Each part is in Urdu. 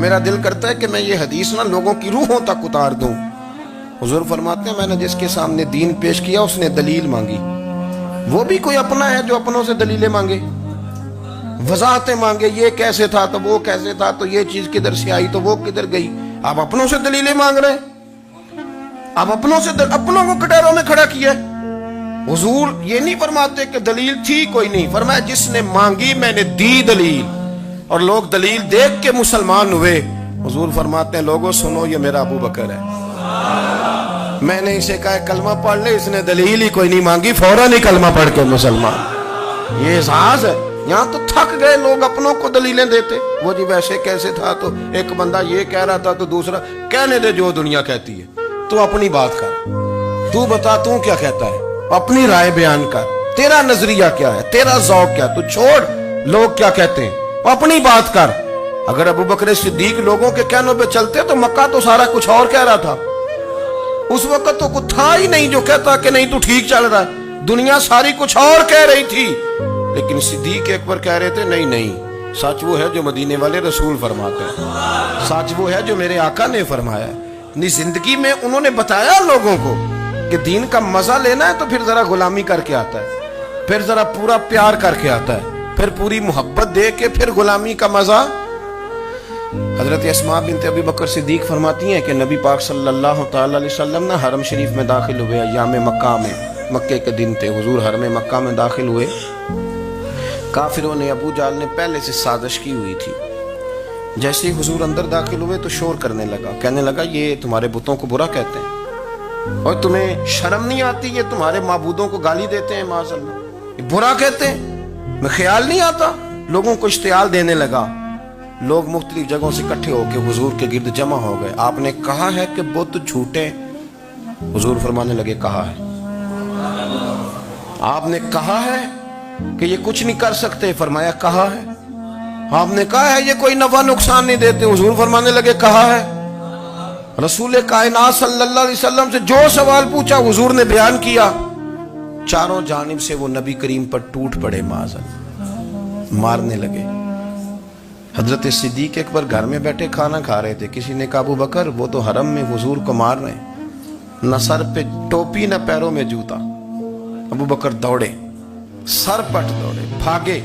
میرا دل کرتا ہے کہ میں یہ حدیث نہ لوگوں کی روحوں تک اتار دوں۔ حضور فرماتے ہیں میں نے جس کے سامنے دین پیش کیا اس نے دلیل مانگی، وہ بھی کوئی اپنا ہے جو اپنوں سے دلیلیں مانگے، وضاحتیں مانگے، یہ کیسے تھا تو وہ کیسے تھا تو یہ چیز کدھر سے آئی تو وہ کدھر گئی۔ آپ اپنوں سے دلیلیں مانگ رہے ہیں، آپ اپنوں کو کٹہروں میں کھڑا کیا ہے۔ حضور یہ نہیں فرماتے کہ دلیل تھی کوئی نہیں، فرمایا جس نے مانگی میں نے دی دلیل، اور لوگ دلیل دیکھ کے مسلمان ہوئے۔ حضور فرماتے ہیں لوگوں سنو یہ میرا ابو بکر ہے، میں نے اسے کہا کلمہ پڑھ لے، اس نے دلیل ہی کوئی نہیں مانگی، فوراً ہی کلمہ پڑھ کے مسلمان۔ یہ احساس ہے۔ یہاں تو تھک گئے لوگ اپنوں کو دلیلیں دیتے، وہ جی ویسے کیسے تھا تو ایک بندہ یہ کہہ رہا تھا تو دوسرا، کہنے دے جو دنیا کہتی ہے، تو اپنی بات کر، تو بتا تو کیا کہتا ہے، اپنی رائے بیان کر، تیرا نظریہ کیا ہے، تیرا ذوق کیا، تو چھوڑ لوگ کیا کہتے ہیں، اپنی بات کر۔ اگر ابو بکر صدیق لوگوں کے کہنوں پہ چلتے تو مکہ تو سارا کچھ اور کہہ رہا تھا، اس وقت تو کچھ تھا ہی نہیں جو کہتا کہ نہیں تو ٹھیک چل رہا ہے، دنیا ساری کچھ اور کہہ رہی تھی، لیکن صدیق اکبر کہہ رہے تھے نہیں نہیں، سچ وہ ہے جو مدینے والے رسول فرماتے ہیں، سچ وہ ہے جو میرے آقا نے فرمایا ہے۔ اپنی زندگی میں انہوں نے بتایا لوگوں کو کہ دین کا مزہ لینا ہے تو پھر ذرا غلامی کر کے آتا ہے، پھر ذرا پورا پیار کر کے آتا ہے، پھر پوری محبت دے کے پھر غلامی کا مزہ۔ حضرت اسماء بنت ابی بکر صدیق فرماتی ہیں کہ نبی پاک صلی اللہ تعالی علیہ وسلم نے حرم شریف میں داخل ہوئے، ایام مکہ میں، مکے کے دن تھے، حضور حرم مکہ میں داخل ہوئے، کافروں نے، ابو جہل نے پہلے سے سازش کی ہوئی تھی۔ جیسے ہی حضور اندر داخل ہوئے تو شور کرنے لگا، کہنے لگا یہ تمہارے بتوں کو برا کہتے ہیں اور تمہیں شرم نہیں آتی، یہ تمہارے معبودوں کو گالی دیتے ہیں، معاذ اللہ یہ برا کہتے ہیں، میں خیال نہیں آتا۔ لوگوں کو اشتعال دینے لگا، لوگ مختلف جگہوں سے اکٹھے ہو کے حضور کے گرد جمع ہو گئے۔ آپ نے کہا ہے کہ بت جھوٹے، حضور فرمانے لگے کہا ہے۔ آپ نے کہا ہے کہ یہ کچھ نہیں کر سکتے، فرمایا کہا ہے۔ آپ نے کہا ہے یہ کوئی نفع نقصان نہیں دیتے، حضور فرمانے لگے کہا ہے۔ رسول کائنات صلی اللہ علیہ وسلم سے جو سوال پوچھا حضور نے بیان کیا، چاروں جانب سے وہ نبی کریم پر ٹوٹ پڑے، معاذ اللہ، مارنے لگے۔ حضرت صدیق اکبر گھر میں بیٹھے کھانا کھا رہے تھے، کسی نے کہا ابو بکر وہ تو حرم میں حضور کو مار رہے ہیں، نہ سر پہ ٹوپی نہ پیروں میں جوتا۔ ابو بکر دوڑے، سر پٹ دوڑے، بھاگے۔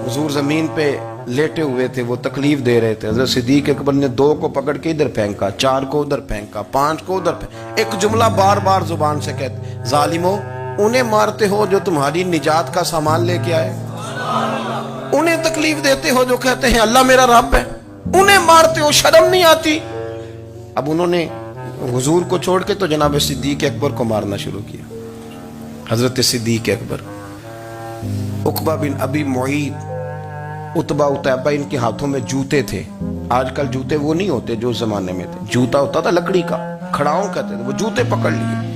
حضور زمین پہ لیٹے ہوئے تھے، وہ تکلیف دے رہے تھے۔ حضرت صدیق اکبر نے 2 کو پکڑ کے ادھر پھینکا، 4 کو ادھر پھینکا، 5 کو ادھر پھینکا، ایک جملہ بار بار زبان سے کہتے، ظالمو انہیں مارتے ہو جو تمہاری نجات کا سامان لے کے آئے، انہیں تکلیف دیتے ہو جو کہتے ہیں اللہ میرا رب ہے، انہیں مارتے ہو، شرم نہیں آتی۔ اب انہوں نے حضور کو چھوڑ کے تو جناب صدیق اکبر کو مارنا شروع کیا۔ حضرت صدیق اکبر، عقبہ بن ابی معیط، عتبہ اتیبہ، ان کے ہاتھوں میں جوتے تھے۔ آج کل جوتے وہ نہیں ہوتے جو زمانے میں تھے، جوتا ہوتا تھا لکڑی کا، کھڑاؤں کہتے تھے، وہ جوتے پکڑ لیے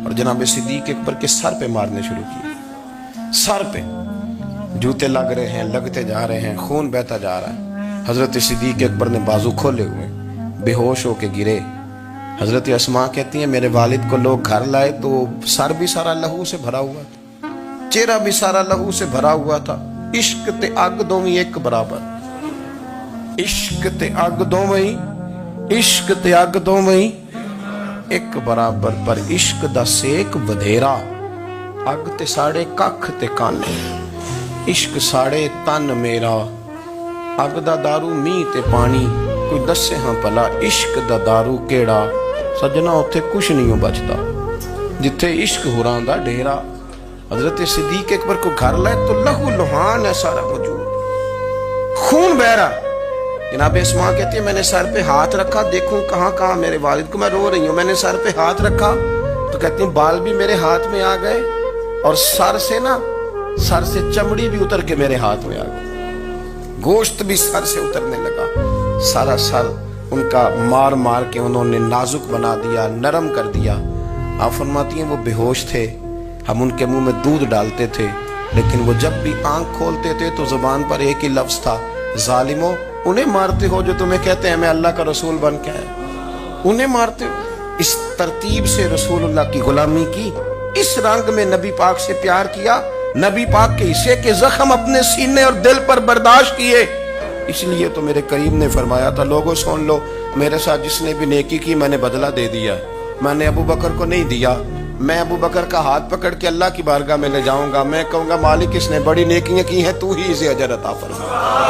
اور جناب صدیق اکبر کے سر پہ مارنے شروع کیے۔ سر پہ جوتے لگ رہے ہیں، لگتے جا رہے ہیں، خون بہتا جا رہا ہے۔ حضرت صدیق اکبر نے بازو کھولے ہوئے، بے ہوش ہو کے گرے۔ حضرت اسماء کہتی ہیں میرے والد کو لوگ گھر لائے تو سر بھی سارا لہو سے بھرا ہوا تھا، چہرہ بھی سارا لہو سے بھرا ہوا تھا۔ عشق تے اگ دوویں ایک برابر، عشق تے اگ دوویں، عشق تے اگ دوویں ایک برابر، پر عشق دا سیک بدھیرا، اگ تے ساڑے ککھ تے کانے، عشق ساڑے تن میرا، اگ دا دارو می تے پانی، کوئی دسے ہاں پلا عشق دا دارو کیڑا، سجنا اتھے کچھ نہیں ہو بچتا جتھے عشق ہوراں دا ڈیرا۔ حضرت صدیق اکبر کو گھر لائے تو لہو لہان ہے سارا وجود، خون بہ رہا۔ جناب اسماء کہتی ہے میں نے سر پہ ہاتھ رکھا، دیکھوں کہاں کہاں میرے والد کو، میں رو رہی ہوں، میں نے سر پہ ہاتھ رکھا تو کہتی ہیں بال بھی میرے ہاتھ میں آ گئے اور سر سے چمڑی بھی اتر کے میرے ہاتھ میں آ گئی، گوشت بھی سر سے اترنے لگا، سارا سر ان کا مار مار کے انہوں نے نازک بنا دیا، نرم کر دیا۔ آپ فرماتی ہیں وہ بے ہوش تھے، ہم ان کے منہ میں دودھ ڈالتے تھے، لیکن وہ جب بھی آنکھ کھولتے تھے تو زبان پر ایک ہی لفظ تھا، ظالمو انہیں مارتے ہو جو تمہیں کہتے ہیں میں اللہ کا رسول بن کے آیا، انہیں مارتے ہو۔ اس ترتیب سے رسول اللہ کی غلامی کی، اس رنگ میں نبی پاک سے پیار کیا، نبی پاک کے حصے کے زخم اپنے سینے اور دل پر برداشت کیے، اس لیے تو میرے کریم نے فرمایا تھا لوگوں سن لو میرے ساتھ جس نے بھی نیکی کی میں نے بدلہ دے دیا، میں نے ابو بکر کو نہیں دیا، میں ابو بکر کا ہاتھ پکڑ کے اللہ کی بارگاہ میں لے جاؤں گا، میں کہوں گا مالک اس نے بڑی نیکیاں کی ہیں تو ہی اسے اجر عطا فرما۔